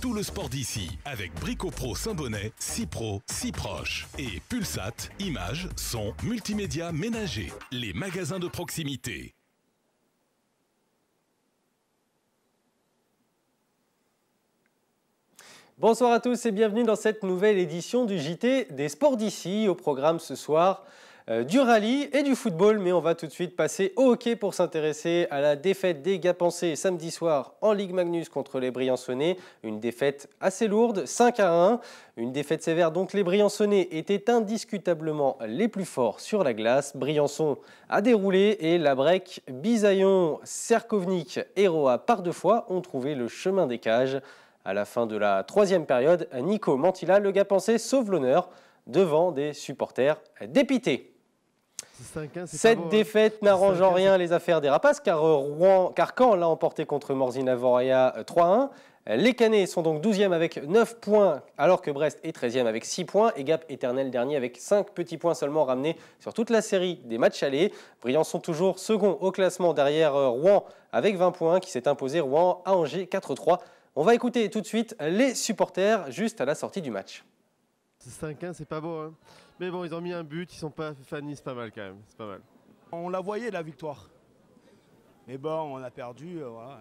tout le sport d'ici avec Brico-Pro Saint-Bonnet, si pro, si proche. Et Pulsat, images, son, multimédia, ménager. Les magasins de proximité. Bonsoir à tous et bienvenue dans cette nouvelle édition du JT des sports d'ici. Au programme ce soir, du rallye et du football, mais on va tout de suite passer au hockey pour s'intéresser à la défaite des Gapençais samedi soir en Ligue Magnus contre les Briançonnais. Une défaite assez lourde, 5-1. Une défaite sévère, donc les Briançonnais étaient indiscutablement les plus forts sur la glace. Briançon a déroulé et la break, Bisaillon, Cerkovnik et Roa par deux fois ont trouvé le chemin des cages. À la fin de la troisième période, Nico Mantilla, le Gapençais, sauve l'honneur devant des supporters dépités. Cette défaite n'arrange en rien les affaires des Rapaces car Caen l'a emporté contre Morzine-Avoria 3-1. Les Canets sont donc 12e avec 9 points alors que Brest est 13e avec 6 points et Gap éternel dernier avec 5 petits points seulement ramenés sur toute la série des matchs allés. Briançon toujours second au classement derrière Rouen avec 20 points qui s'est imposé Rouen à Angers 4-3. On va écouter tout de suite les supporters juste à la sortie du match. 5-1, c'est pas beau, hein. Mais bon, ils ont mis un but, ils sont pas fanny, c'est pas mal quand même, c'est pas mal. On la voyait la victoire. Mais bon, on a perdu, voilà.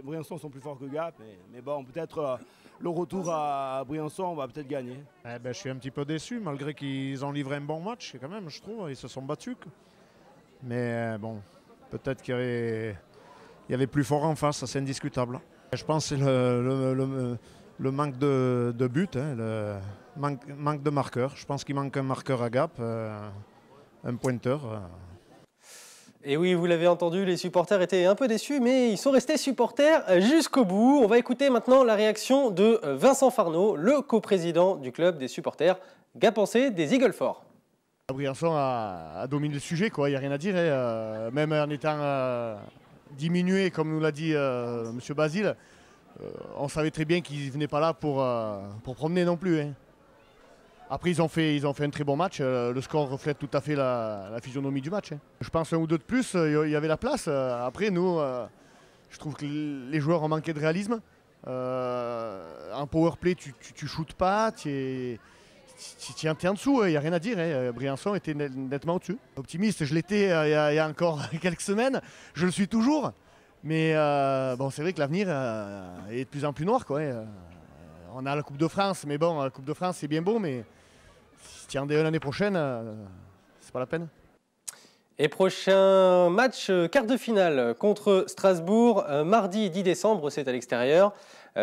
Briançon sont plus forts que Gap, mais bon, peut-être le retour à Briançon, on va peut-être gagner. Je suis un petit peu déçu, malgré qu'ils ont livré un bon match, quand même, je trouve, ils se sont battus. Mais bon, peut-être qu'il y avait plus fort en face, c'est indiscutable. Je pense que c'est le manque de but, hein, le manque de marqueur. Je pense qu'il manque un marqueur à Gap, un pointeur. Et oui, vous l'avez entendu, les supporters étaient un peu déçus, mais ils sont restés supporters jusqu'au bout. On va écouter maintenant la réaction de Vincent Farneau, le coprésident du club des supporters Gapençais des Eagles Forts. Briançon a dominé le sujet, il n'y a rien à dire. Hein. Même en étant diminué, comme nous l'a dit M. Basile, on savait très bien qu'ils ne venaient pas là pour promener non plus. Hein. Après, ils ont fait un très bon match. Le score reflète tout à fait la physionomie du match. Hein. Je pense un ou deux de plus, il y avait la place. Après, nous, je trouve que les joueurs ont manqué de réalisme. En powerplay, tu ne shootes pas, tu es en dessous, il n'y a rien à dire. Hein. Briançon était nettement au-dessus. Optimiste, je l'étais il y a encore quelques semaines. Je le suis toujours. Mais bon, c'est vrai que l'avenir est de plus en plus noir. On a la Coupe de France, mais bon, la Coupe de France, c'est bien beau, mais si tu en es l'année prochaine, c'est pas la peine. Et prochain match, quart de finale contre Strasbourg, mardi 10 décembre, c'est à l'extérieur.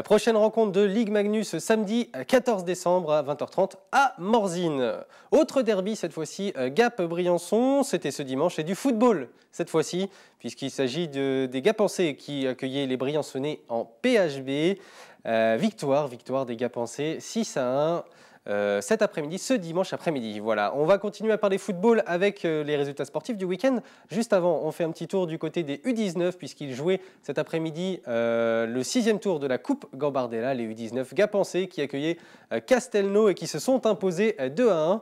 Prochaine rencontre de Ligue Magnus samedi 14 décembre à 20h30 à Morzine. Autre derby cette fois-ci, Gap-Briançon, c'était ce dimanche, et du football cette fois-ci, puisqu'il s'agit des Gapençais qui accueillaient les Briançonnais en PHB. Victoire des Gapençais 6-1. Cet après-midi, ce dimanche après-midi. Voilà, on va continuer à parler football avec les résultats sportifs du week-end. Juste avant, on fait un petit tour du côté des U19 puisqu'ils jouaient cet après-midi le 6e tour de la Coupe Gambardella, les U19 Gapençais qui accueillaient Castelnau et qui se sont imposés 2-1.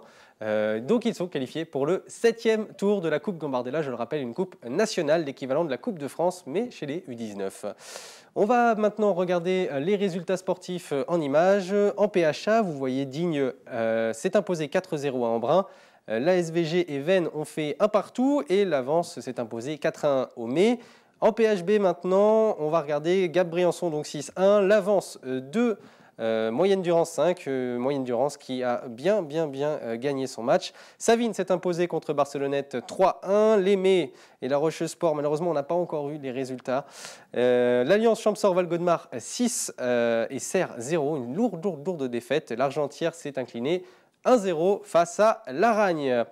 Donc ils sont qualifiés pour le 7e tour de la Coupe Gambardella, je le rappelle, une coupe nationale, l'équivalent de la Coupe de France, mais chez les U19. On va maintenant regarder les résultats sportifs en images. En PHA, vous voyez Digne s'est imposé 4-0 à Embrun. L'ASVG et Vennes ont fait un partout et l'Avance s'est imposé 4-1 au Mai. En PHB maintenant, on va regarder Gap-Briançon, donc 6-1. L'Avance 2. Moyenne Durance 5, Moyenne Durance qui a bien gagné son match. Savine s'est imposé contre Barcelonnette 3-1. L'Aimé et la Rocheuse Sport, malheureusement, on n'a pas encore eu les résultats. L'Alliance Champsor-Valgodemar 6 et Serre 0, une lourde défaite. L'Argentière s'est inclinée 1-0 face à l'Aragne.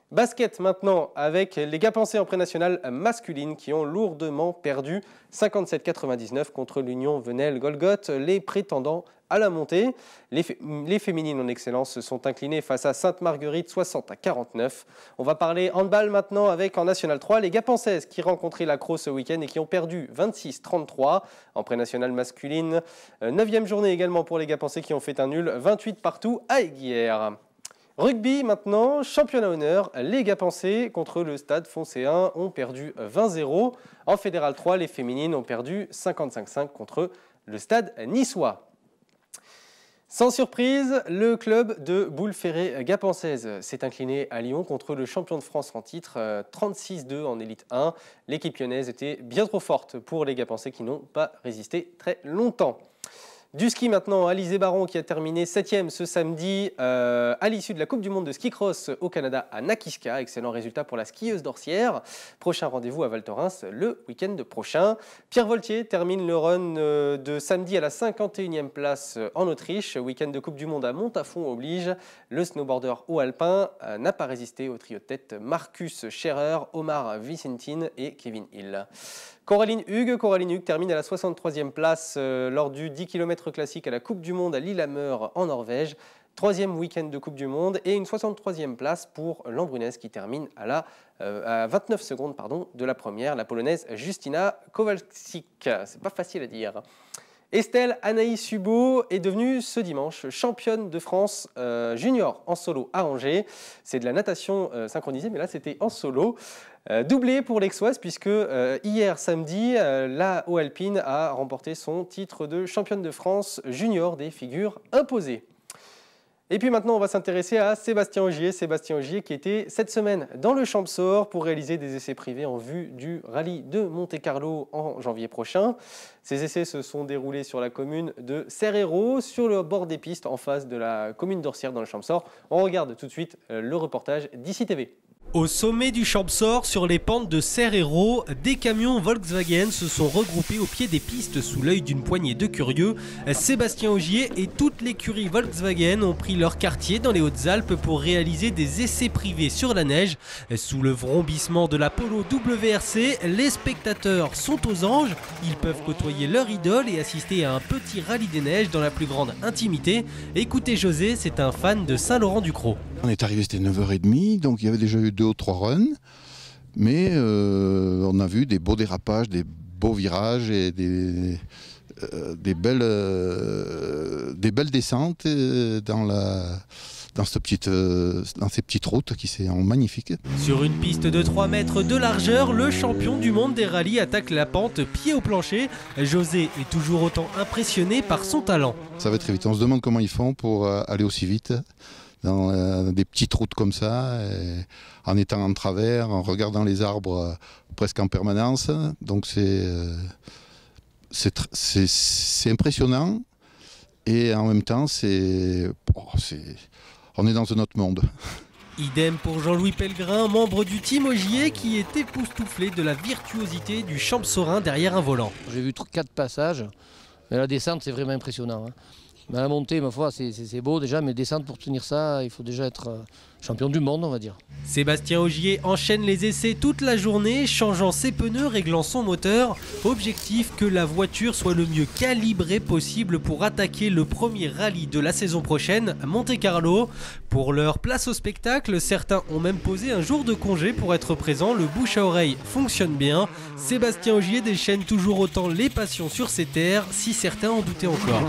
Basket maintenant avec les Gapençais en pré-national masculine qui ont lourdement perdu 57-99 contre l'Union Venelle-Golgoth, les prétendants à la montée. Les féminines en excellence se sont inclinées face à Sainte-Marguerite 60-49. On va parler handball maintenant avec en National 3 les Gapençaises qui rencontraient la Crau ce week-end et qui ont perdu 26-33 en pré-national masculine. 9e journée également pour les Gapençais qui ont fait un nul 28 partout à Aiguière. Rugby maintenant, championnat honneur, les Gapençais contre le Stade Foncéen ont perdu 20-0. En Fédéral 3, les féminines ont perdu 55-5 contre le Stade Niçois. Sans surprise, le club de Boules-Ferré-Gapençaise s'est incliné à Lyon contre le champion de France en titre, 36-2 en Élite 1. L'équipe lyonnaise était bien trop forte pour les Gapençais qui n'ont pas résisté très longtemps. Du ski maintenant, Alizé Baron qui a terminé 7e ce samedi à l'issue de la Coupe du Monde de ski cross au Canada à Nakiska. Excellent résultat pour la skieuse d'Orsières. Prochain rendez-vous à Val Thorens le week-end prochain. Pierre Voltier termine le run de samedi à la 51e place en Autriche. Week-end de Coupe du Monde à Montafon oblige. Le snowboarder haut alpin n'a pas résisté au trio de tête Marcus Scherer, Omar Vicentin et Kevin Hill. Coraline Hug termine à la 63e place lors du 10 km classique à la Coupe du Monde à Lillehammer en Norvège. 3e week-end de Coupe du Monde et une 63e place pour l'Ambrunaise qui termine à 29 secondes de la première, la Polonaise Justyna Kowalczyk. C'est pas facile à dire. Estelle Anaïs Hubot est devenue ce dimanche championne de France junior en solo à Angers. C'est de la natation synchronisée, mais là c'était en solo. Doublé pour l'Aixoise puisque hier samedi, la Haut Alpine a remporté son titre de championne de France junior des figures imposées. Et puis maintenant, on va s'intéresser à Sébastien Ogier. Sébastien Ogier qui était cette semaine dans le Champsaur pour réaliser des essais privés en vue du rallye de Monte-Carlo en janvier prochain. Ces essais se sont déroulés sur la commune de Serrero, sur le bord des pistes en face de la commune d'Orsières dans le Champsaur. On regarde tout de suite le reportage d'ICI TV. Au sommet du Champsaur, sur les pentes de Serrero, des camions Volkswagen se sont regroupés au pied des pistes sous l'œil d'une poignée de curieux. Sébastien Ogier et toute l'écurie Volkswagen ont pris leur quartier dans les Hautes-Alpes pour réaliser des essais privés sur la neige. Sous le vrombissement de la Polo WRC, les spectateurs sont aux anges. Ils peuvent côtoyer leur idole et assister à un petit rallye des neiges dans la plus grande intimité. Écoutez José, c'est un fan de Saint-Laurent-du-Croc. On est arrivé, c'était 9h30, donc il y avait déjà eu 2 ou 3 runs, mais on a vu des beaux dérapages, des beaux virages et des belles descentes dans ces petites routes qui sont magnifiques. Sur une piste de 3 mètres de largeur, le champion du monde des rallyes attaque la pente pied au plancher. José est toujours autant impressionné par son talent. Ça va très vite, on se demande comment ils font pour aller aussi vite dans des petites routes comme ça, en étant en travers, en regardant les arbres presque en permanence. Donc c'est impressionnant et en même temps on est dans un autre monde. Idem pour Jean-Louis Pellegrin, membre du team Ogier qui est époustouflé de la virtuosité du champsaurin derrière un volant. J'ai vu 4 passages, mais la descente c'est vraiment impressionnant. Mais la montée, ma foi, c'est beau déjà, mais descendre pour tenir ça, il faut déjà être champion du monde, on va dire. Sébastien Ogier enchaîne les essais toute la journée, changeant ses pneus, réglant son moteur. Objectif, que la voiture soit le mieux calibrée possible pour attaquer le premier rallye de la saison prochaine à Monte-Carlo. Pour leur place au spectacle, certains ont même posé un jour de congé pour être présents. Le bouche à oreille fonctionne bien. Sébastien Ogier déchaîne toujours autant les passions sur ses terres, si certains en doutaient encore.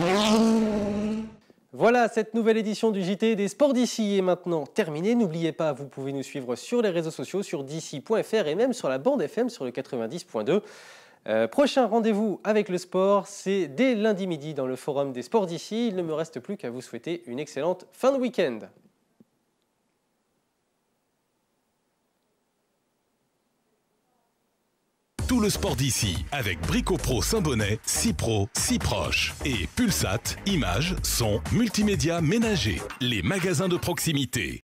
Voilà, cette nouvelle édition du JT des Sports d'ici est maintenant terminée. N'oubliez pas, vous pouvez nous suivre sur les réseaux sociaux, sur d'ici.fr et même sur la bande FM sur le 90.2. Prochain rendez-vous avec le sport, c'est dès lundi midi dans le forum des Sports d'ici. Il ne me reste plus qu'à vous souhaiter une excellente fin de week-end. Tout le sport d'ici avec Brico Pro Saint-Bonnet, si pro, si proche. Et Pulsat, images, son, multimédia ménager. Les magasins de proximité.